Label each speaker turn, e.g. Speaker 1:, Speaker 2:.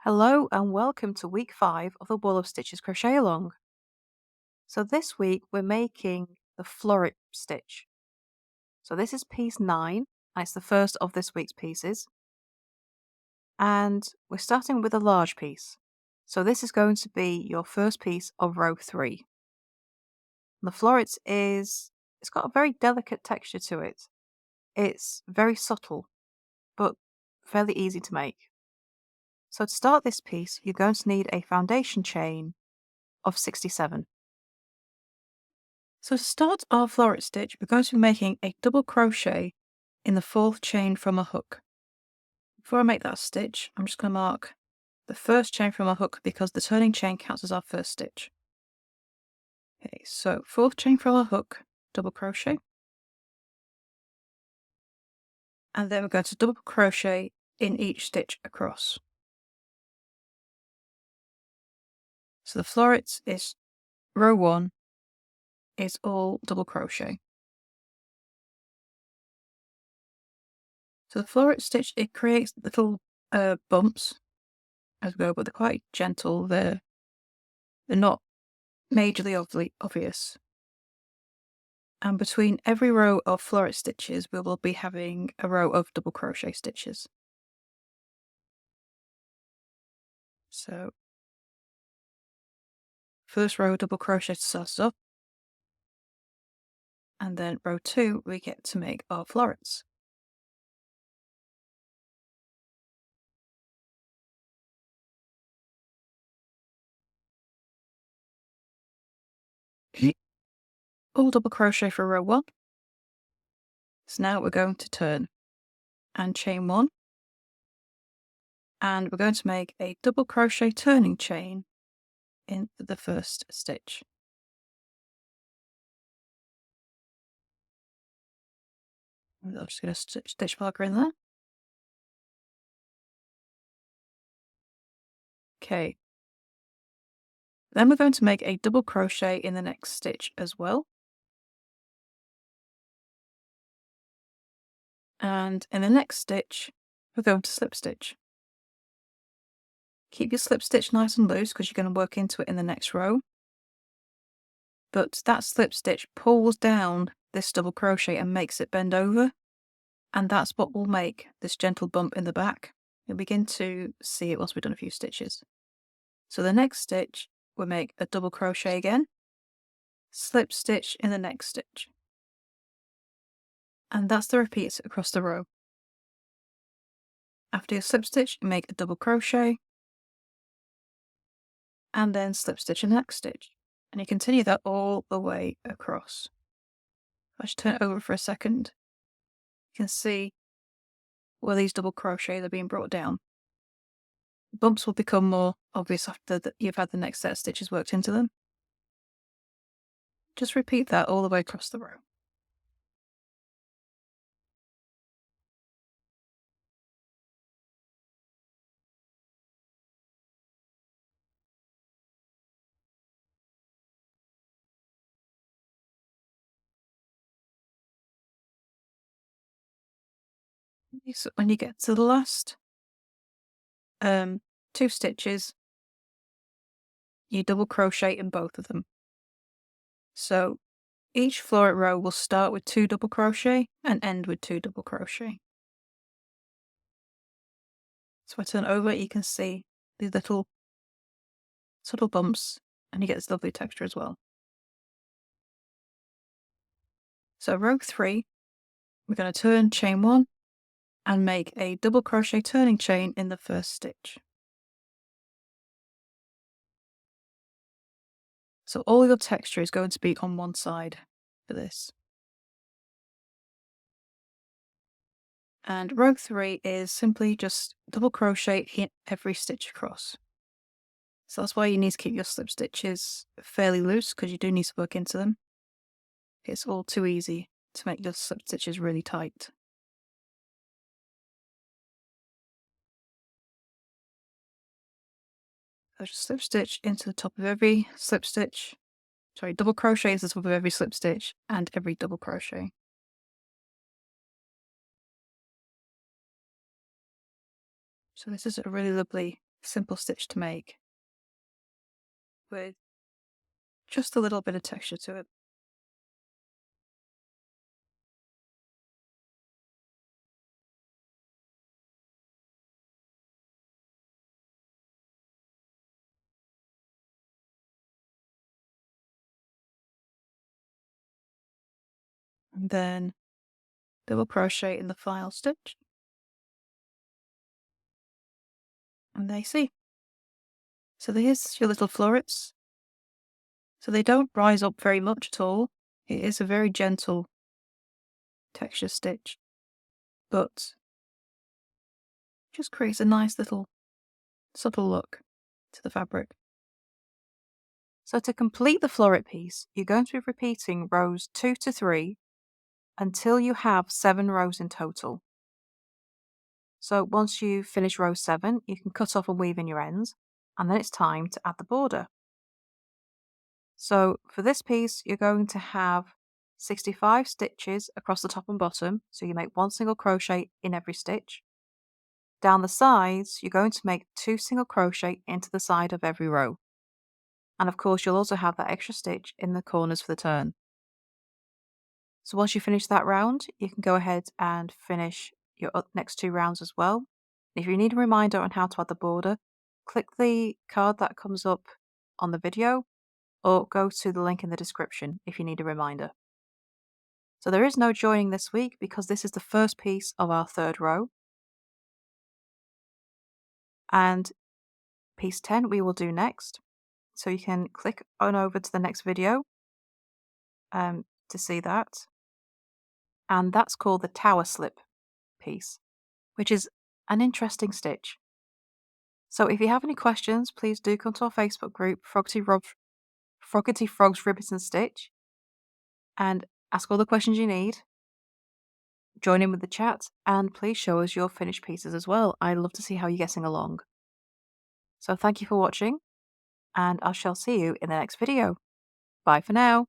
Speaker 1: Hello and welcome to week 5 of the Wall of Stitches Crochet Along. So this week we're making the floret stitch. So this is piece 9 and it's the first of this week's pieces. And we're starting with a large piece. So this is going to be your first piece of row 3. The floret it's got a very delicate texture to it. It's very subtle, but fairly easy to make. So to start this piece, you're going to need a foundation chain of 67. So to start our floret stitch, we're going to be making a double crochet in the 4th chain from a hook. Before I make that stitch, I'm just going to mark the first chain from a hook because the turning chain counts as our first stitch. Okay, so 4th chain from a hook, double crochet. And then we're going to double crochet in each stitch across. So the floret is row 1 is all double crochet. So the floret stitch, it creates little bumps as we go, but they're quite gentle. They're not majorly obvious. And between every row of floret stitches, we will be having a row of double crochet stitches. So, first row double crochet to start us off, and then row 2 we get to make our florets. All double crochet for row 1. So now we're going to turn and chain 1, and we're going to make a double crochet turning chain in the first stitch. I'm just going to stitch marker in there. Okay. Then we're going to make a double crochet in the next stitch as well. And in the next stitch, we're going to slip stitch. Keep your slip stitch nice and loose because you're going to work into it in the next row. But that slip stitch pulls down this double crochet and makes it bend over. And that's what will make this gentle bump in the back. You'll begin to see it once we've done a few stitches. So the next stitch, we'll make a double crochet again, slip stitch in the next stitch. And that's the repeat across the row. After your slip stitch, you make a double crochet, and then slip stitch in the next stitch. And you continue that all the way across. If I should turn it over for a second, you can see where these double crochets are being brought down. The bumps will become more obvious after you've had the next set of stitches worked into them. Just repeat that all the way across the row. So when you get to the last 2 stitches, you double crochet in both of them. So each floret row will start with 2 double crochet and end with 2 double crochet. So if I turn over, you can see these little subtle bumps, and you get this lovely texture as well. So row 3, we're going to turn chain 1 and make a double crochet turning chain in the first stitch. So all your texture is going to be on one side for this. And row 3 is simply just double crochet in every stitch across. So that's why you need to keep your slip stitches fairly loose, because you do need to work into them. It's all too easy to make your slip stitches really tight. So just slip stitch into the top of every slip stitch. Sorry, double crochet into the top of every slip stitch and every double crochet. So this is a really lovely simple stitch to make with just a little bit of texture to it. And then double crochet in the final stitch. And there you see. So here's your little florets. So they don't rise up very much at all. It is a very gentle texture stitch, but just creates a nice little subtle look to the fabric. So to complete the floret piece, you're going to be repeating rows 2 to 3 until you have 7 rows in total. So once you finish row 7, you can cut off and weave in your ends, and then it's time to add the border. So for this piece, you're going to have 65 stitches across the top and bottom, so you make 1 single crochet in every stitch. Down the sides, you're going to make 2 single crochet into the side of every row. And of course, you'll also have that extra stitch in the corners for the turn. So once you finish that round, you can go ahead and finish your next 2 rounds as well. If you need a reminder on how to add the border, click the card that comes up on the video, or go to the link in the description if you need a reminder. So there is no joining this week because this is the first piece of our 3rd row. And piece 10 we will do next. So you can click on over to the next video to see that. And that's called the tower slip piece, which is an interesting stitch. So if you have any questions, please do come to our Facebook group, Froggity Frogs Ribbons and Stitch, and ask all the questions you need. Join in with the chat, and please show us your finished pieces as well. I'd love to see how you're getting along. So thank you for watching, and I shall see you in the next video. Bye for now.